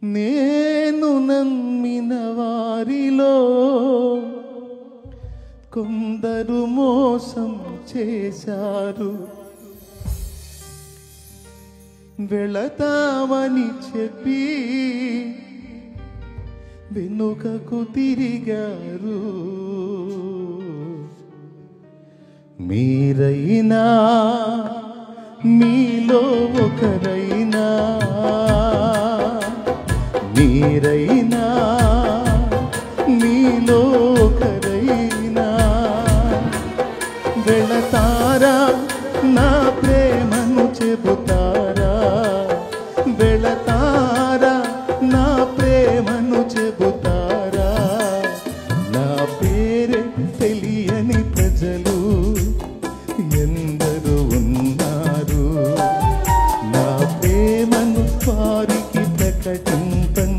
నేను నమ్మిన వారిలో కొందరు మోసం చేశారు. వెళతామని చెప్పి వెనుకకు తిరిగారు. మీరైనా మీలో ఒకరైనా, మీరైనా మీలో ఒకరైనా వెళతారా, నా ప్రేమను చెబుతారా? వెళతారా, నా ప్రేమను చెబుతారా? నా పేరే తెలియని ప్రజలు ఎందరూ ఉన్నారు. నా ప్రేమను వారికి ప్రకటింపన్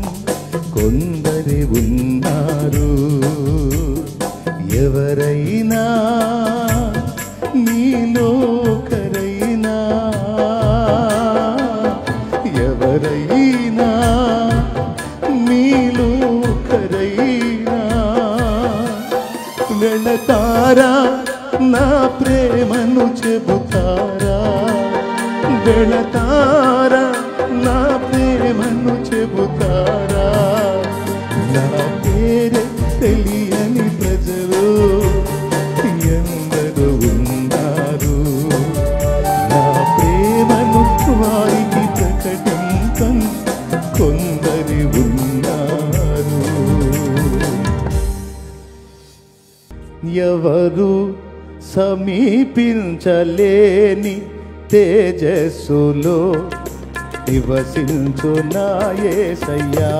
కొందరే ఉన్నారు. ఎవరైనా మీలో ఒకరైనా, ఎవరైనా మీలో ఒకరైనా వెళతారా, నా ప్రేమను చెబుతారా? వెళతారా, నా ప్రేమను చెబుతారా? నా పేరే తెలియని ప్రజలు ఎందరూ ఉన్నారు. నా ప్రేమను వారికి ప్రకటింపం కొందరి ఉన్నారు. ఎవరు సమీపించలేని తేజస్సులో నివసించు నా యేసయ్యా.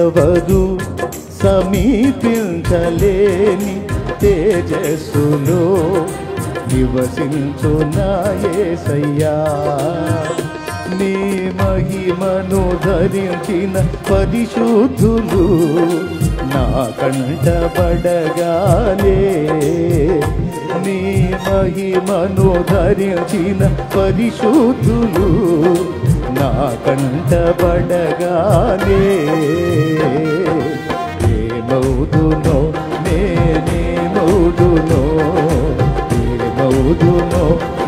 ఎవరు సమీపించలేని తేజస్సులో నివసించు నా యేసయ్యా. నీ మహిమను ధరించిన పరిశుద్ధులు నా కంటబడగానే, నీ మహిమను ధరించిన పరిశుద్ధులు నా కంటబడగానే, ఏమౌదునో నేనేమౌదునో, ఏమౌదునో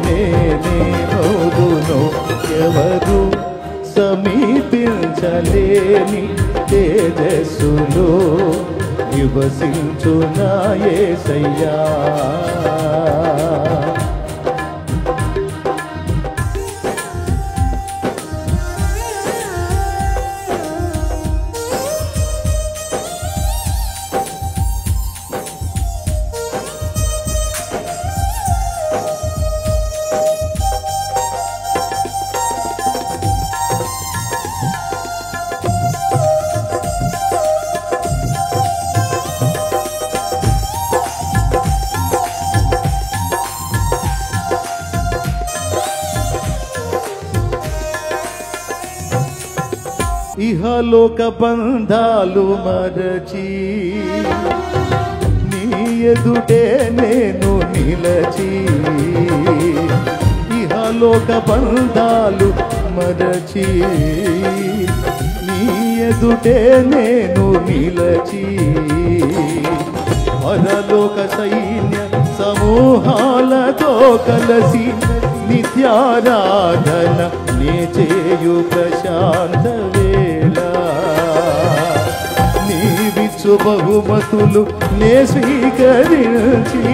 నేనేమౌదునో. ఎవరు సమీపించలేని తేజస్సులో నివసించు నా యేసయ్యా. ఇహలోక బంధాలు మరచి నీ ఎదుటే నేను నిలచి, ఇహలోక బంధాలు మరచి నీ ఎదుటే నేను నిలచి, పరలోక సైన్య సమూహాలతో కలసి నిత్యారాధన నే చేయు ప్రశాంత వేళ. నీవిచ్చు బహుమతులు నే స్వీకరించి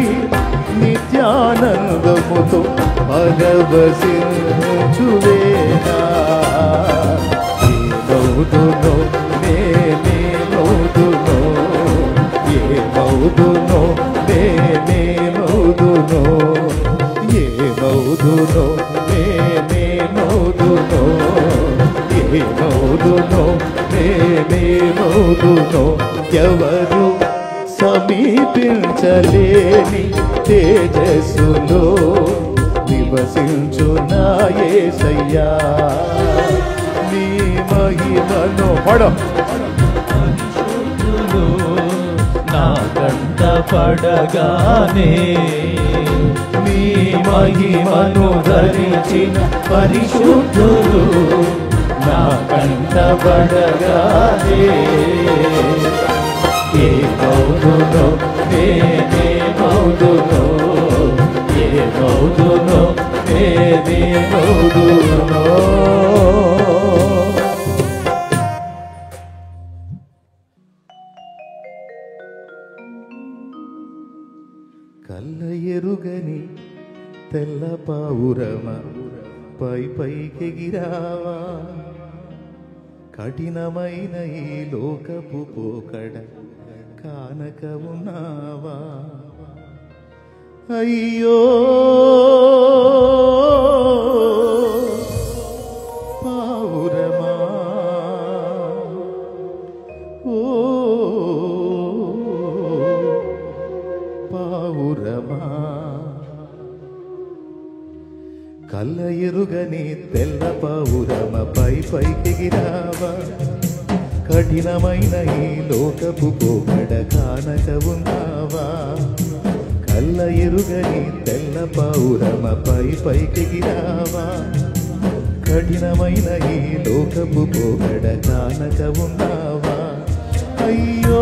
నిత్యానందముతో పరవశించు వేళ. ఏమౌదునో నేనేమౌదునో, ఏమౌదునో నేనేమౌదునో, ఏమౌదునో నేనేమౌదునో, ఏమౌదునో నేనేమౌదునో. ఎవరు సమీపించలేని తేజస్సులో నివసించు నా యేసయ్యా. నీ మహిమను నా కంట పడగానే నీ మహిమను ధరించిన పరిశుద్ధులు నా కంట పడగానే ఏ మౌదునో నేనే మౌదునో ఏ మౌదునో నేనే మౌదునో. కళ్ళ ఎరుగని తెల్ల పావురమ పై పైకెగిరావా కఠినమైన ఈ లోకపు పోకడ కానక ఉన్నావా అయ్యో పావురమా ఓ పావురమా కళ్ళ ఎరుగని తెల్ల పావురమ పై పైకెగిరావా కఠినమైన ఈ లోకపు పోకడ కానక ఉన్నావా కళ్ళ ఎరుగని తెల్ల పావురమ పై పైకెగిరావా కఠినమైన ఈ లోకపు పోకడ కానక ఉన్నావా అయ్యో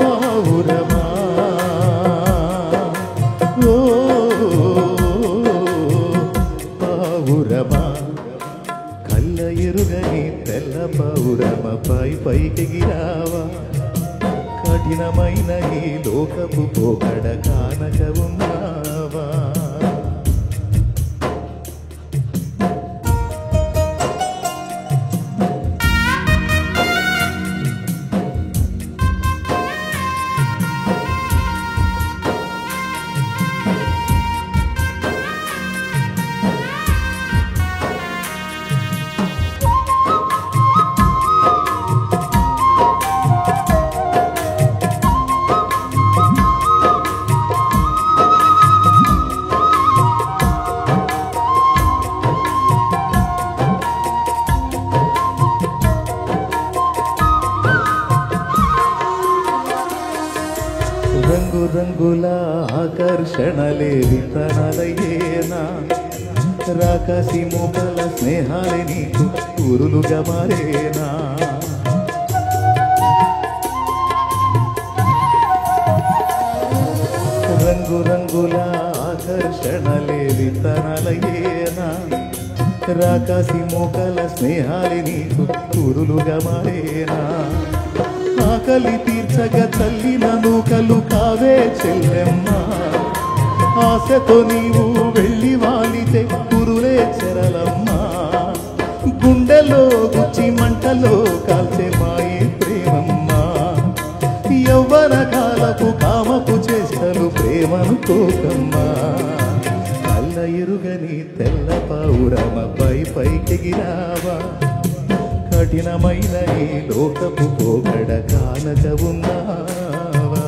పావురమా ఓ పావురమా కళ్ళ ఎరుగని తెల్ల పావురమ పై పైకెగిరావా కఠినమైన ఈ లోకపు పోకడ కానక ఉన్నావా రంగు రంగుల ఆకర్షణలే విత్తనాలయ్యేనా రాకాసి మోకల స్నేహాలే నీకు ఊరులుగా మారేనా రంగు రంగుల ఆకర్షణలే విత్తనాలయ్యేనా రాకాసి మోకల స్నేహాలే నీకు ఊరులుగా మారేనా ఆకలి తీర్చగ తల్లిన నూకలు కావే చెల్లెమ్మ ఆశతో నీవు వెళ్ళి వాలితే కురులే చెరలమ్మ గుండెలో గుచ్చి మంటలో కాల్చే మాయే ప్రేమమ్మ యవ్వన కాలపు కామపు చేష్టలు ప్రేమనుకోకమ్మా కళ్ళ ఎరుగని తెల్ల పావురమ పై పైకెగిరావా కఠినమైన ఈ లోకపు పోకడ కానక ఉన్నావా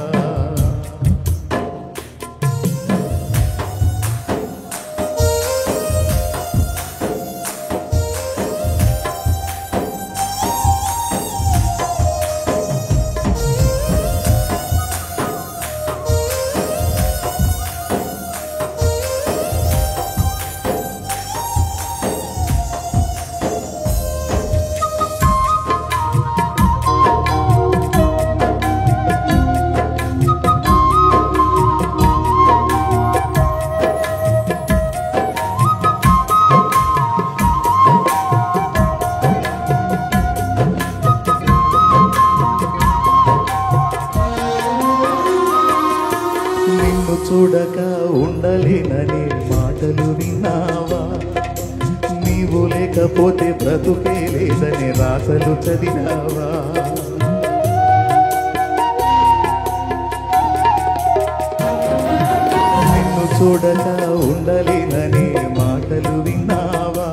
చూడక ఉండలేననే మాటలు విన్నావా నీవు లేకపోతే బ్రతుకే లేదనే రాతలు చదివావా నిన్ను చూడక ఉండలేననే మాటలు విన్నావా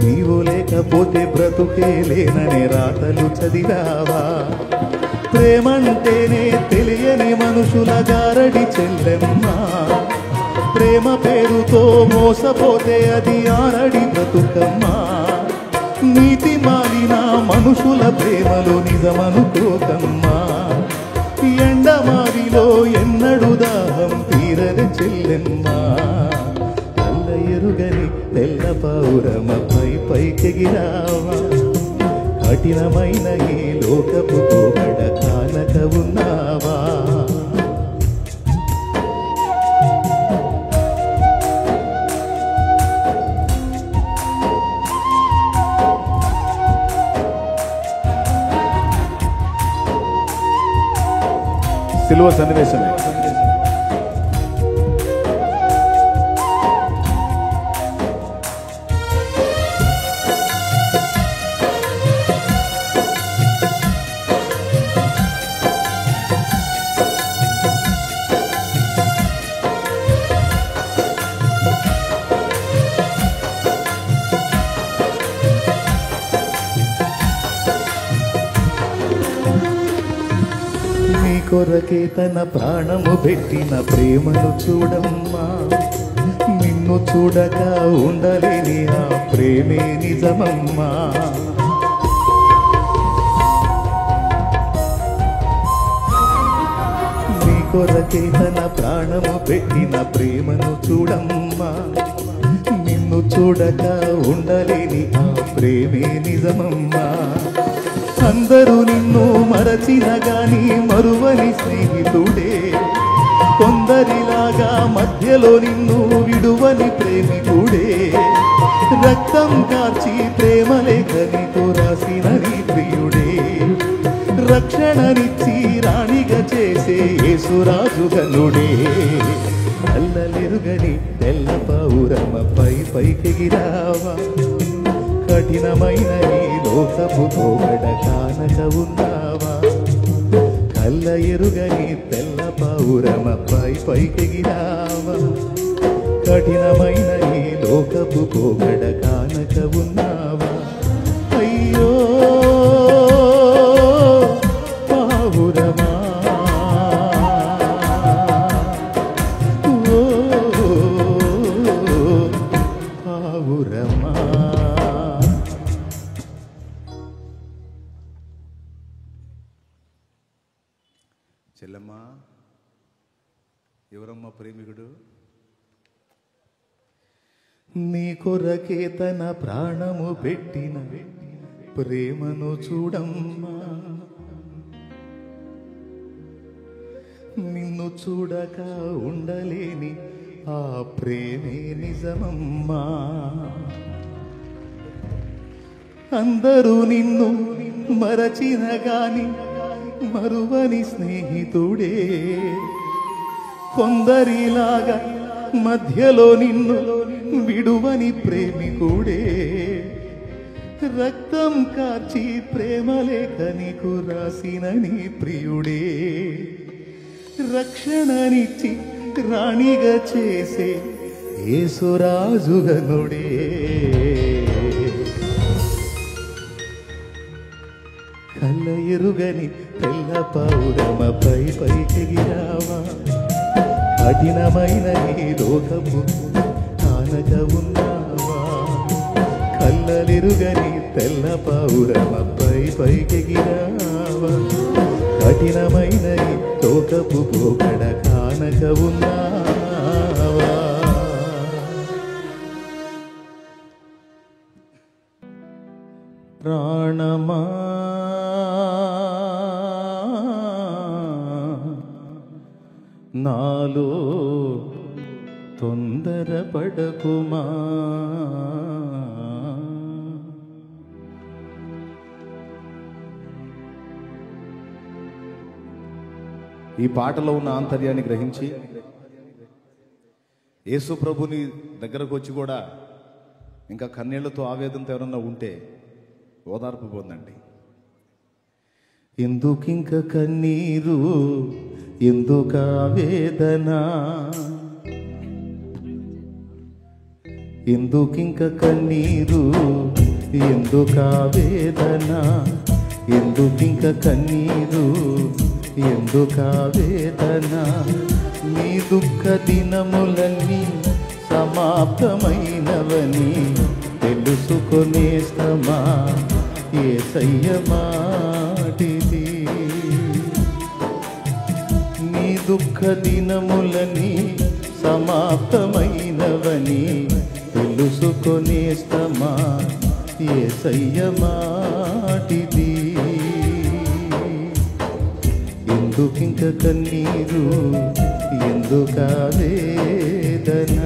నీవు లేకపోతే బ్రతుకే లేననే రాతలు చదివావా ప్రేమంటేనే తెలియని మనుషుల గారడి చెల్లెమ్మ ప్రేమ పేరుతో మోసపోతే అది ఆరడి బ్రతుకమ్మ నీతి మాలిన మనుషుల ప్రేమలో నిజమనుకోకమ్మా. ఎండమావిలో ఎన్నడు దాహం తీరని చెల్లెమ్మా. తెల్ల ఎరుగని తెల్ల పౌరమపై పైకెగిరావా. కఠినమైన ఈ లోకపు పోకడ కానక ఉన్నావా. సిలువ సన్నివేశమే. కొరకే తన ప్రాణము పెట్టిన ప్రేమను చూడమ్మా. నిన్ను చూడక ఉండలేని ఆ ప్రేమే నిజమమ్మా. నీ కొరకే తన ప్రాణము పెట్టిన ప్రేమను చూడమ్మా. నిన్ను చూడక ఉండలేని ఆ ప్రేమే నిజమమ్మా. అందరూ నిన్ను మరచిన గాని మరువని స్నేహితుడే. కొందరిలాగా మధ్యలో నిన్ను విడువని ప్రేమికుడే. రక్తం కార్చి ప్రేమ లేఖనితో రాసిన నీ ప్రియుడే. రక్షణనిచ్చి రాణిగా చేసే యేసురాజు గనుడే. అల్లలెరుగని తెల్ల పౌరమపై పైకెగిరావా. కఠినమైన ఈ లోకపు పోకడ కానక ఉన్నావా. కళ్ళ ఎరుగని తెల్ల పౌరమపై పైకెగిరావా. కఠినమైన ఈ లోకపు పోకడ కానక ఉన్నావా. అయ్యో పావురమా. ఓ పావురమా. చెల్లమ్మా, ఎవరమ్మా ప్రేమికుడు? నీ కొరకే తన ప్రాణము పెట్టిన ప్రేమను చూడమ్మా. నిన్ను చూడక ఉండలేని ఆ ప్రేమే నిజమమ్మా. అందరూ నిన్ను మరచిన గాని మరువని స్నేహితుడే. కొందరిలాగా మధ్యలో నిన్ను విడువని ప్రేమికుడే. రక్తం కార్చి ప్రేమ లేఖ నీకు రాసిన నీ ప్రియుడే. రక్షణనిచ్చి రాణిగా చేసే యేసురాజు గనుడే. కళ్ళ ఎరుగని తెల్ల పౌరమపై పైకెగిరావా. కఠినమైన ఈ లోకపు కానక ఉన్నావా. కళ్ళలెరుగని తెల్ల పౌరమపై పైకెగిరావా. కఠినమైన ఈ లోకపు పోకడ కానక ఉన్నావా. ప్రాణమా నాలో తొందరపడకుమా. ఈ పాటలో ఉన్న ఆంతర్యాన్ని గ్రహించి యేసు ప్రభుని దగ్గరకు వచ్చి కూడా ఇంకా కన్నీళ్లతో ఆవేదనతో ఎవరన్నా ఉంటే ఓదార్పు పొందండి. ఎందుకింక కన్నీరు, ఎందుక వేదన, ఎందుకింక కన్నీరు, ఎందుక వేదన, ఎందుకింక కన్నీరు, ఎందుక వేదన. నీ దుఃఖ దినములన్నీ సమాప్తమైనవని తెలుసుకొనేస్తమా యేసయ్య మాటిది. నీ దుఃఖ దినములని సమాప్తమైనవని తెలుసుకొనేస్తమా యేసయ్య మాటిది. ఎందుకింక కన్నీరు ఎందుకా వేదన.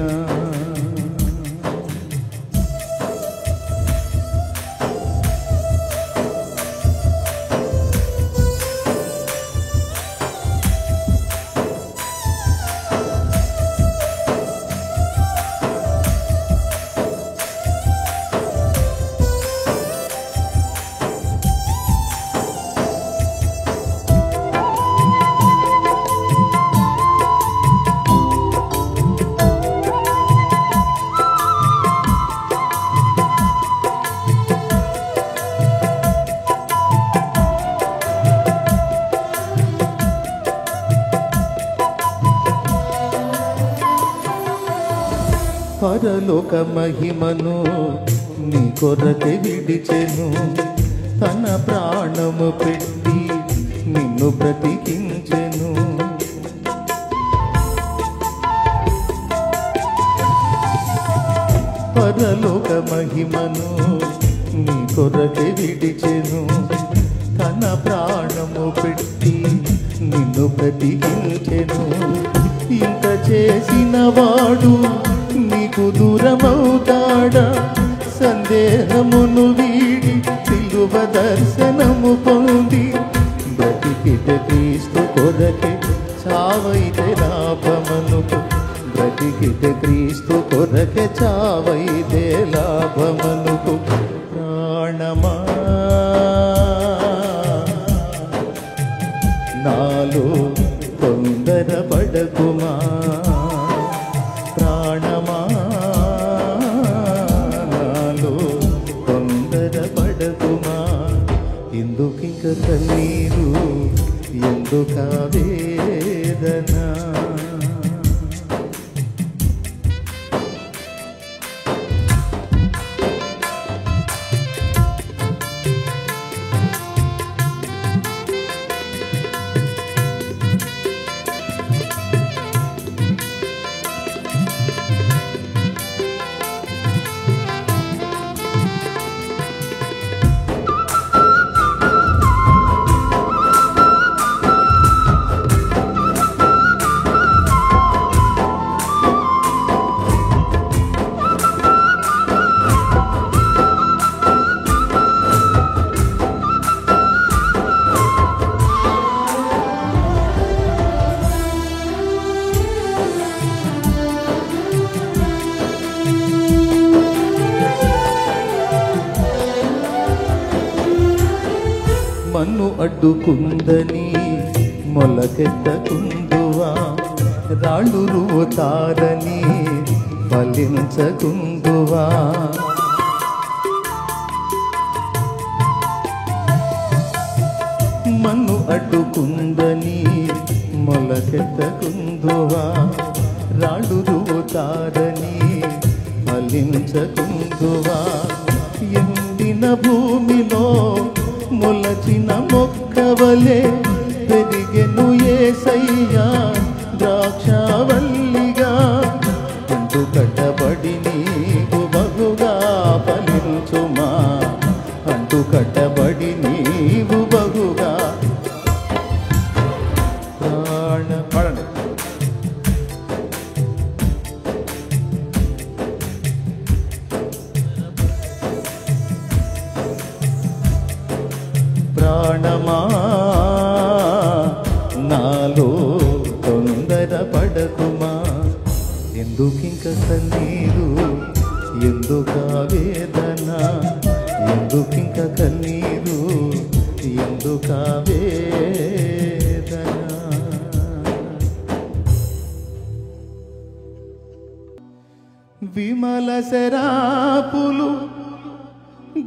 పరలోక మహిమను నీ కొరకే విడిచెను, తన ప్రాణము పెట్టి నిన్ను బ్రతికించెను. పరలోక మహిమను నీ కొరకే విడిచెను, తన ప్రాణము పెట్టి నిన్ను బ్రతికించెను. ఇంత చేసిన వాడు నీకు దూరమవుతాడా? సందేహమును వీడి సిలువ దర్శనము పొంది బ్రతికితే క్రీస్తు కొరకే చావైతే లాభమనుకు. బ్రతికితే క్రీస్తు కొరకే చావైతే లాభమనుకు. ప్రాణమా నాలో తొందరపడకుమా, ప్రాణమా నాలో తొందరపడకుమా. ఎందుకింక కన్నీరు ఎందుకా వేదన. మన్ను అడ్డుకుందని మొలకెత్తకుందువా, రాళ్ళు రువుతారని ఫలించకుందువా. మన్ను అడ్డుకుందని మొలకెత్తకుందువా, రాళ్ళు రువుతారని ఫలించకుందువా. ఎండిన భూమిలో మొలచిన మొక్కవలే పెరిగెను యేసయ్యా ద్రాక్షవల్లిగా. అంటు కట్టబడి నీవు బహుగా ఫలించుమా, అంటు కట్టబడి నీవు బహుగా. ప్రాణమా నాలో తొందరపడకుమా. ఎందుకింక కన్నీరు ఎందుకా వేదన. ఎందుకింక కన్నీరు ఎందుకా వేదన. విమల శరాపులు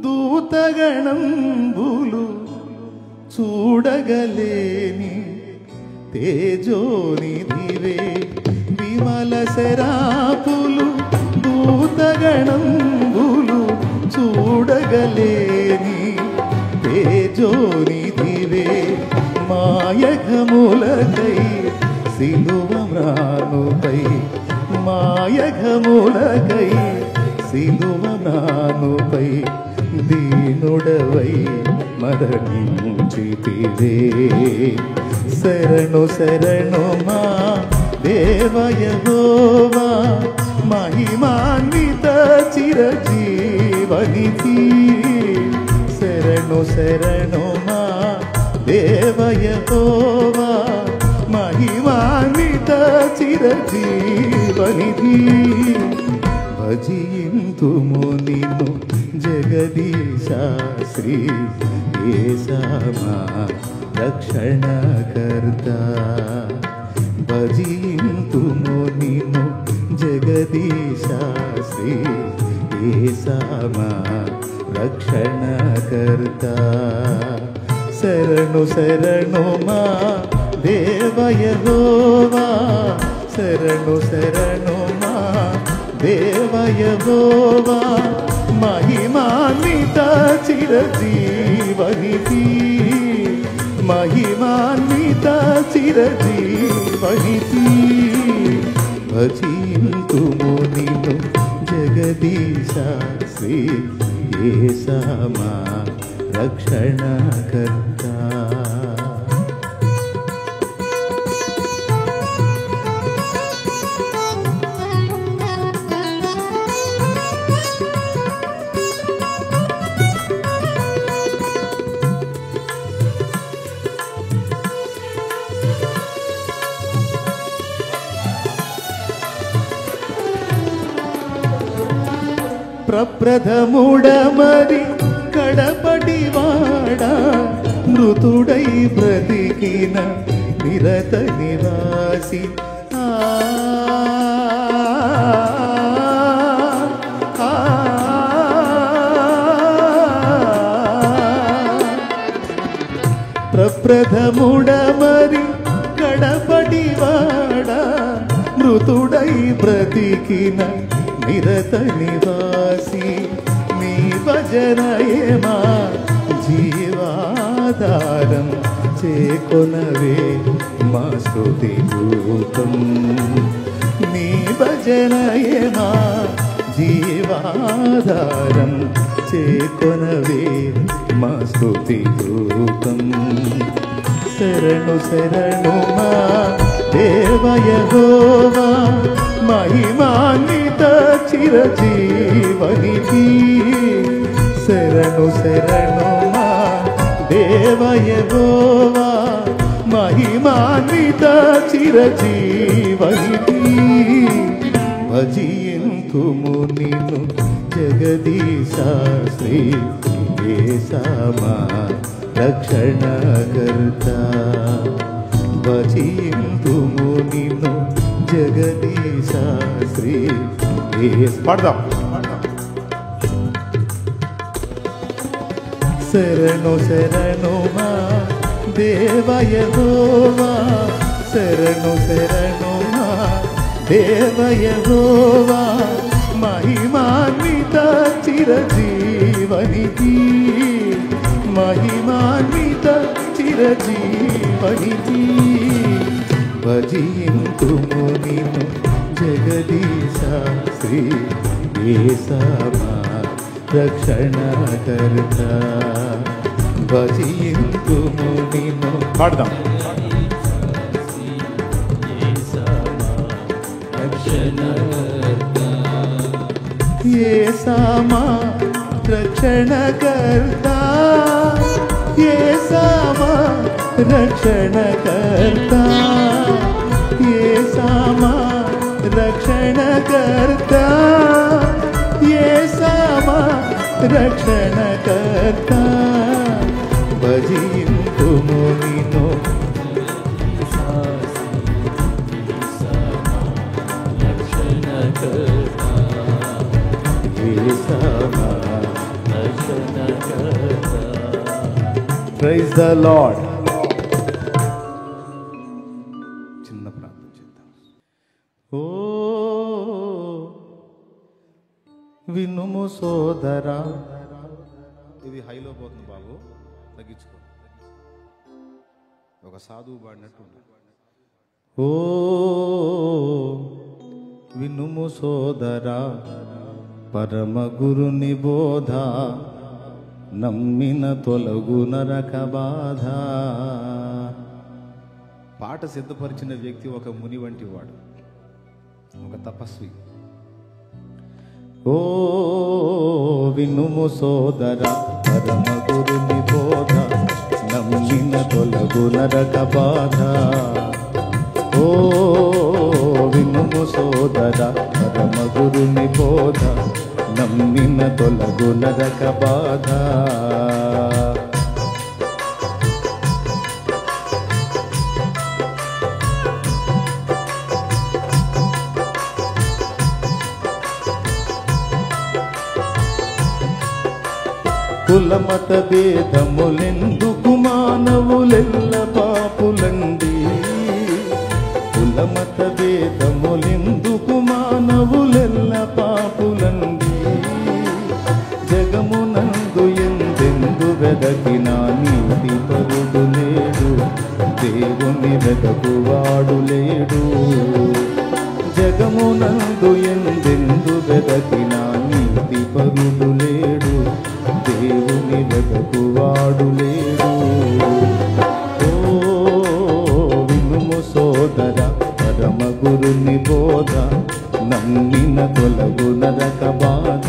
దూతగణంబులు చూడగలేని తేజోనిధివే. విమల శరాపులు దూతగణంబులు తేజోనిధివే మాయఘములకై సిలువ మ్రానుపై మాయఘములకై సిలువ మ్రానుపై దీనుడవై మరణించితివే శరణు శరణు మా దేవ యెహోవా మహిమాన్విత చిరజీవనిధి శరణు శరణు మా దేవ యెహోవా మహిమాన్విత చిరజీవనిధి భజింతుము నిన్ను జగదీశ శ్రీ యేసమా రక్షణకర్త భజింతుము నిన్ను జగదీశ శ్రీ యేసమా రక్షణకర్త శరణు శరణు మా దేవ యెహోవా శరణు శరణు మా దేవ యెహోవా మహిమాన్విత చిరజీవనిధి మహిమాన్విత చిరజీవనిధి భజింతుము నిన్ను జగదీశ శ్రీ యేసమా రక్షణకర్త ప్రప్రథముడమరి కడపటివాడ మృతుడై బ్రతికిన నిరత నివాసి ప్రప్రథముడమరి కడపటివాడ మృతుడై బ్రతికిన నిరత నివాసి నీ భజనయేమా జీవాధారం చేకొనవే మా స్తుతి రూపం నీ భజనయేమా జీవాధారం చేకొనవే మా స్తుతి రూపం శరణు శరణు మా దేవ యెహోవా మహిమాన్విత చిరజీవనిధి శరణు శరణు మా దేవ యెహోవా మహిమాన్విత చిరజీవనిధి భజింతుము నిన్ను జగదీశ శ్రీ యేసమా రక్షణకర్త భజింతుము నిన్ను జగదీశ శ్రీ పాడదాం శరణు శరణు మా దేవ యెహోవా శరణు శరణు మా దేవ యెహోవా మహిమాన్విత చిరజీవనిధి మహిమాన్విత చిరజీవనిధి భజింతుము నిన్ను జగదీశ శ్రీ యేసమా రక్షణకర్త భజింతుము నిన్ను పాడదాం యేసమా రక్షణకర్త యేసమా రక్షణకర్త యేసమా రక్షణకర్త యేసమా రక్షణకర్త భజింతుము నిన్ను ప్రైజ్ ద లార్డ్. చిన్న ప్రార్థన చేద్దాం. ఓ వినుము సోదరా, ఇది హైలో పోతుంది బాబు. తగ్గించుకో. ఒక సాధువు పాడినట్టు. ఓ వినుము సోదరా పరమ గురుని బోధ, నమ్మిన తొలగు నరక బాధ. పాట సిద్ధపరిచిన వ్యక్తి ఒక ముని వంటి వాడు, ఒక తపస్వి. ఓ వినుము సోదరా పరమ గురుని బోధ, నమ్మిన తొలగు నరక బాధ. ఓ వినుము సోదరా పరమ గురుని బోధ, నమ్మిన తొలగు నరక బాధ. కులమత భేదములెందుకు మానవులెల్ల పాపులండి, కులమత భేదములెందుకు మానవులెల్ల పాపులండి. జగమునందు ఎందెందు వెదకినా నీతి పరుడు లేడు, దేవుని వెదకువాడు లేడు. జగమునందు ఎందెందు వెదకినా నీతి పరుడు లేడు, దేవుని వెదకువాడు లేడు. ఓ వినుము సోదరా పరమ గురుని బోధ, నమ్మిన తొలగు నరక బాధ.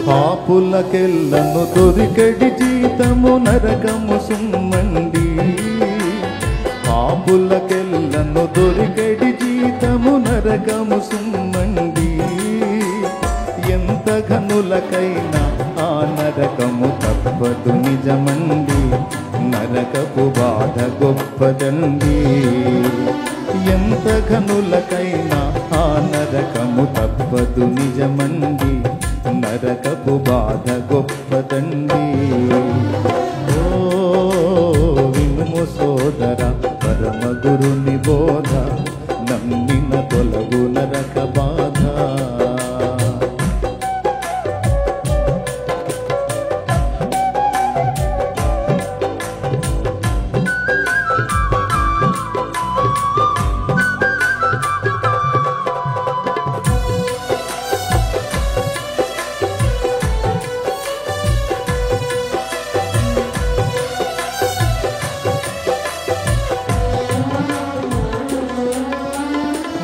పాపులకెల్లను దొరికెడి జీతము నరకము సుమ్మండి, పాపులకెల్లను దొరికెడి జీతము నరకము సుమ్మండి. ఎంత ఘనులకైనా ఆ నరకము తప్పదు నిజమండి, నరకపు బాధ గొప్పదండి. ఎంత ఘనులకైనా ఆ నరకము తప్పదు నిజమండి, నరకపు బాధ గొప్పదండి. ఓ వినుము సోదరా పరమ గురుని బోధ, నమ్మిన తొలగు నరక బాధ.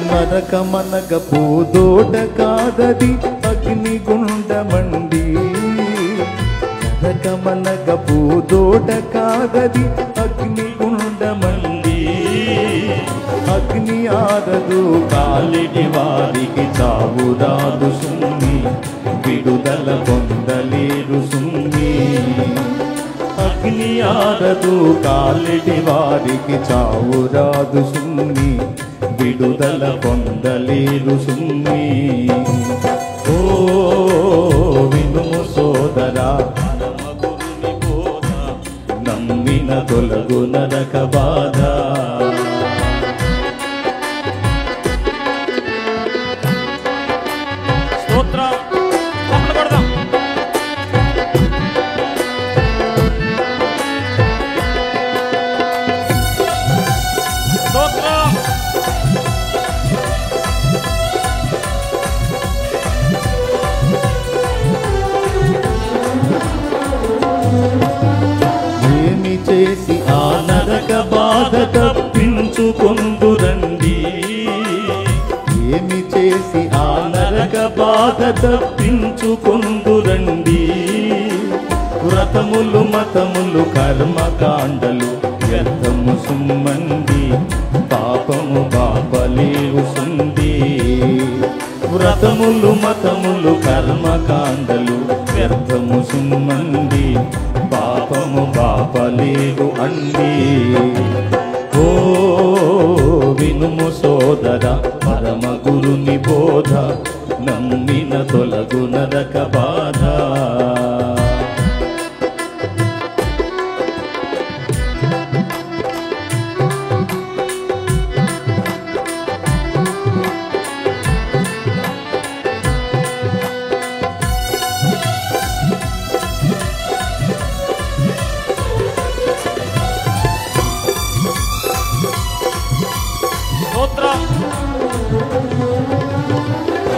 నరకమనగ పూదోట కాదది అగ్నిగుండమండి, నరకమనగ పూదోట కాదది అగ్నిగుండమండి. అగ్ని ఆరదు కాలిడి వారికి చావు రాదు సుమ్మి, విడుదల పొందలేరు సుమ్మి. అగ్ని ఆరదు కాలిడి వారికి చావు రాదు సుమ్మి, విడుదల పొందలేరు సుమ్మి. ఓ వినుము సోదరా పరమ గురుని బోధ, నమ్మిన తొలగు నరక బాధ. స్తోత్రం కొడదాం. స్తోత్రం ఏమి చేసి ఆ నరక బాధ తప్పించుకొందురండి, ఏమి చేసి ఆ నరక బాధ తప్పించుకొందురండి. వ్రతములు మతములు కర్మకాండలు వ్యర్థము సుమ్మి, సుమ్మండి పాపము బాపలేవు సుండి వ్రతములు మతములు కర్మకాండలు వ్యర్థము సుమ్మండి పాపము బాపలేవు అండి ఓ వినుము సోదర పరమ గురుని బోధ నమ్మిన తొలగు నరక బాధ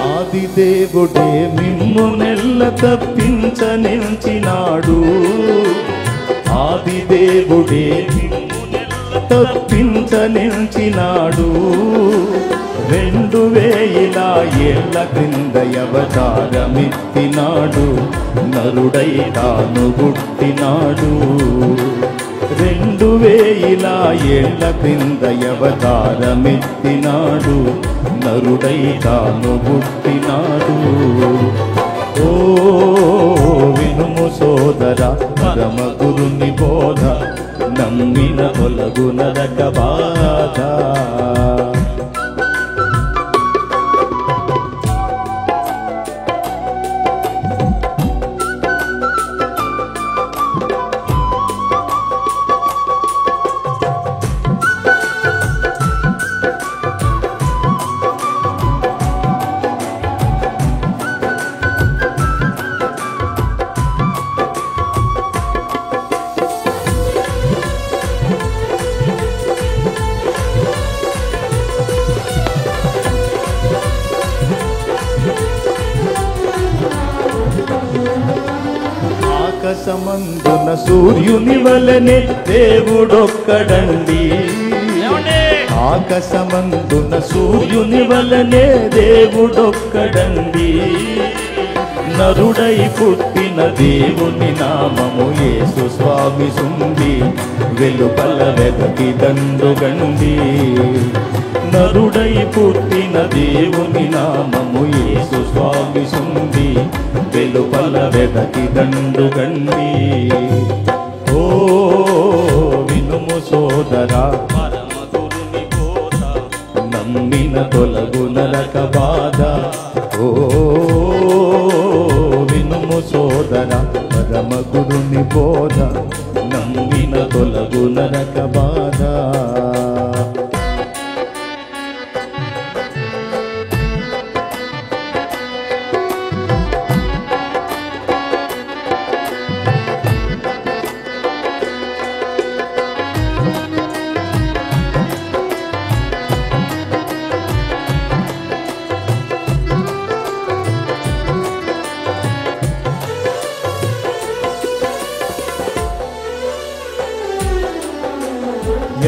ఆదిదేవుడే మిమ్మునెల్ల తప్పించనించినాడు ఆదిదేవుడే మిమ్మునెల్ల తప్పించనించినాడు 2000 ఏళ్ల క్రింద అవతారమెత్తినాడు నరుడై తాను పుట్టినాడు 2000 ఏళ్ల క్రింద అవతారమెత్తినాడు నరుడై తాను పుట్టినాడు ఓ వినుము సోదర పరమ గురుని బోధ నమ్మిన తొలగు నరక బాధ ఆకాశమందున సూర్యుని వలనే దేవుడొక్కడండి ఆకాశమందున సూర్యుని వలనే దేవుడొక్కడండి నరుడై పుట్టిన దేవుని నామము యేసు స్వామి సుండి వెలుపల వెదకి దండుగండి నరుడై పుట్టిన దేవుని నామము యేసు స్వామి సుండి వెలుపల వెదకి దండుగండి ఓ వినుము సోదరా పరమ గురుని బోధ నమ్మిన తొలగు నరక బాధ ఓ వినుము సోదరా పరమ గురుని బోధ నమ్మిన తొలగు నరక బాధ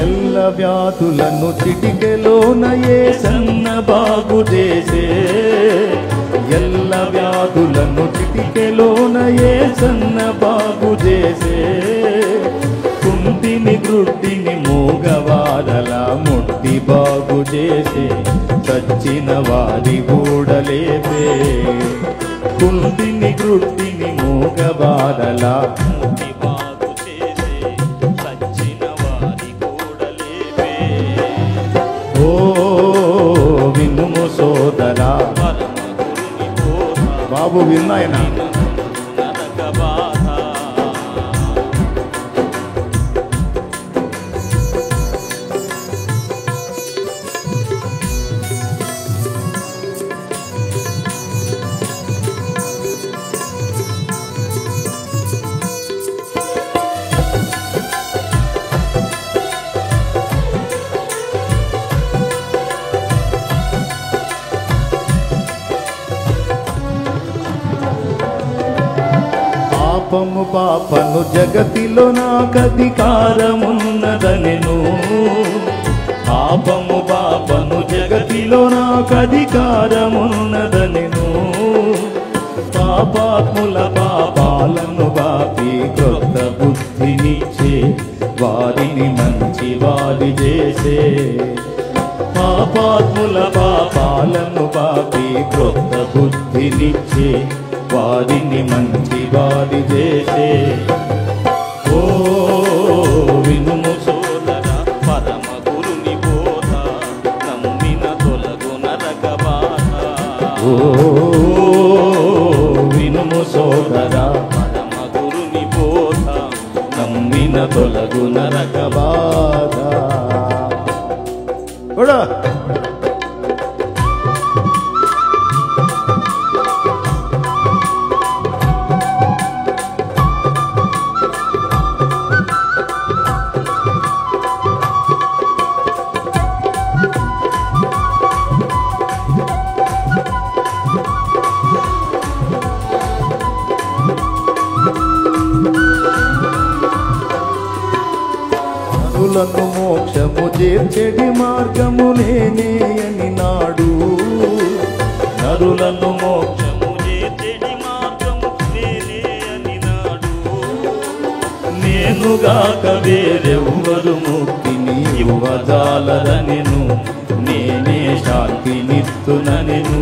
ఎల్ల వ్యాధులను చిటికెలోన యేసన్న బాగు చేసే ఎల్ల వ్యాధులను చిటికెలోన యేసన్న బాగు చేసే కుంటిని గ్రుడ్డిని మూగవారల ముట్టి బాగు చేసే చచ్చిన వారి గూడలేపే కుంటిని గ్రుడ్డిని మూగవారల ముట్టి బాగు చేసే చచ్చిన వారి గూడలేపే ఓ వినుము సోదరా బాబు విన్నాయన పాపము పాపను జగతిలో నాకధికారమున్నదనెను పాపము పాపను జగతిలో నాకధికారమున్నదనెను పాపాత్ముల పాపాలను బాపి క్రొత్త బుద్ధినిచ్చే వారిని మంచి వారి చేసే పాపాత్ముల పాపాలను పాపి క్రొత్త బుద్ధినిచ్చే వారిని మంచి వారి చేసే ఓ వినుము సోదర పరమ గురుని బోధ నమ్మిన తొలగు నరక బాధ ఓ వినుము సోదర పరమ గురుని బోధ నమ్మిన తొలగు నరక బాధ కూడా నరులను మోక్షము చేర్చెడి మార్గము నేనే అని నాడు నరులను మోక్షము చేర్చెడి మార్గము నేనే అని నాడు నేనుగాక వేరెవ్వరు ముక్తిని ఇవ్వజాలరనెను నేనే శాంతినిత్తుననెను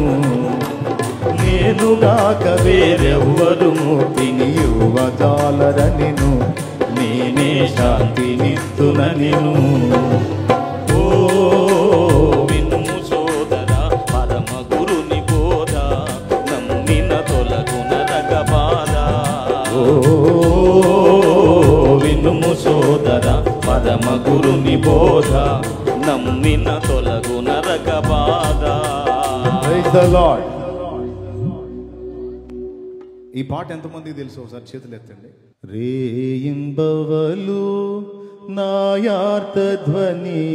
నేనుగాక వేరెవ్వరు ముక్తిని ఇవ్వజాలరనెను నేనే శాంతినిత్తుననెను ఓ వినుము సోదర పరమ గురుని బోధ నమ్మిన తొలగు నరక బాధ ఓ వినుము సోదర పరమ గురుని బోధ నమ్మిన తొలగు నరక బాధ. Praise the Lord. ఈ పాట ఎంతమందికి తెలుసు ఒకసారి చేతులు ఎత్తండి. రేయింబవలు నాయార్తధ్వని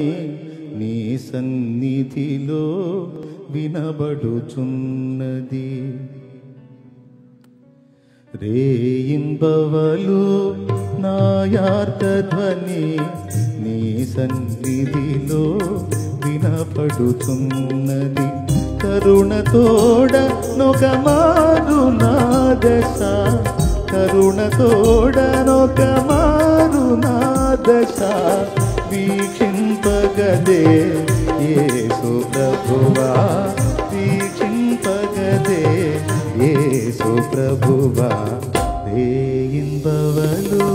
నీ సన్నిధిలో వినబడుచున్నది రేయింబవలు నాయార్తధ్వని నీ సన్నిధిలో వినపడుచున్నది కరుణతోడ నొకమారు నా దశ కరుణతోడ నొకమారు నా దశ వీక్షింపగదే యేసు ప్రభువా వీక్షింపగదే యేసు ప్రభువా రేయింబవలు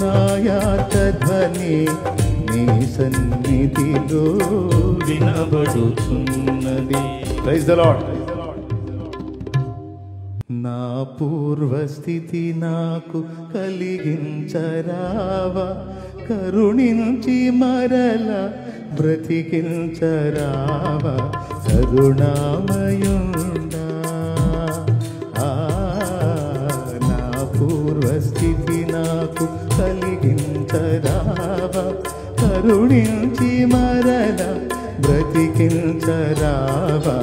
నాయార్తధ్వని నీ సన్నిధిలో వినబడుచున్నది. Praise the lord. నా పూర్వస్థితి నాకు కలిగించరావా కరుణించి మరల బ్రతికించరావా కరుణామయుండా నా పూర్వస్థితి నాకు కలిగించరావా కరుణించి మరల బ్రతికించరావా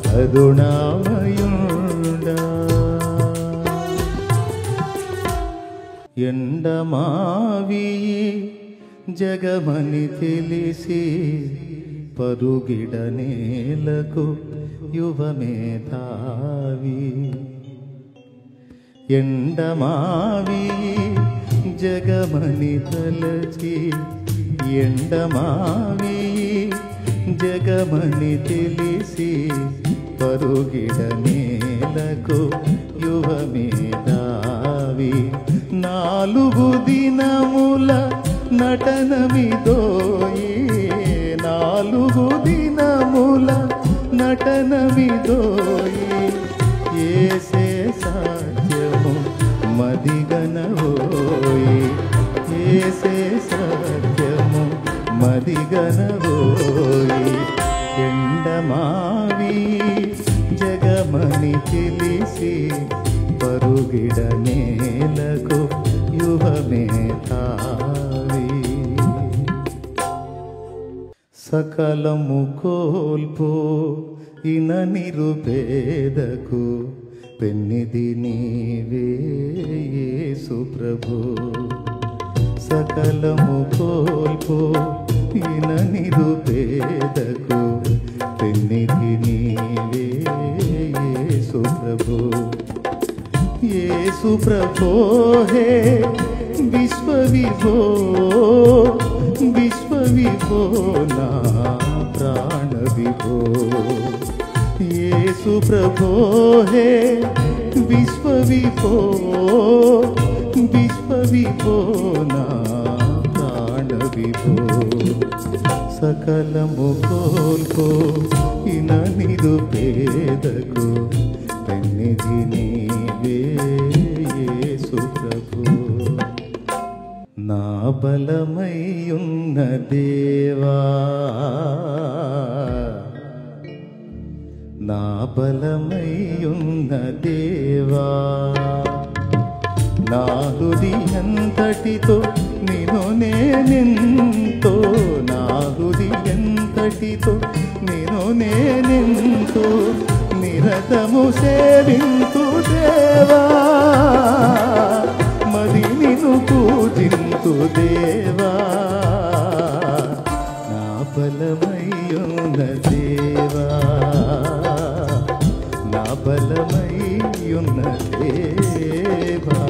కరుణామయుండా ఎండమావి జగమని తెలిసి పరుగిడ నేలకు యువమేధావి ఎండమావి జగమని తలచి ఎండమావి జగమని తెలిసి పరుగిడ నేలకు యువమేధావి నాలుగు దినముల నటనమిదోయి నాలుగు దినముల నటనమిదోయి ఏసే సాధ్యము మదిగనవోయి ఏసే సాధ్యము మదిగనవోయి ఎండమావి జగమని తెలిసి పరుగిడ నేలకు యువమేధావి సకలము కోల్పో ఇన నిరుపేదకు పెన్నిది నీవే యేసు ప్రభు సకలము కోల్పో ఇన నిరుపేదకు పెన్నిది నీవే యేసు ప్రభు యేసు ప్రభో హే విశ్వ విభో విభో నా ప్రాణ విభో యేసు ప్రభో హే విశ్వ విభో నా ప్రాణ విభో సకలము కోల్కో ఇననిదు పేదకు పెన్నిధి నీవే యేసు ప్రభు నా బలమయ్యున్న దేవా నా బలమయ్యున్న దేవా నా హృదయంతటితో నిన్ను నేనెంతో నా హృదయంతటితో నిన్ను నేనెంతో నిరతము సేవింతు దేవా మరి నిన్ను పూజింతు దేవా నా బలమయ్యున్న దేవా నా బలమయ్యున్న దేవా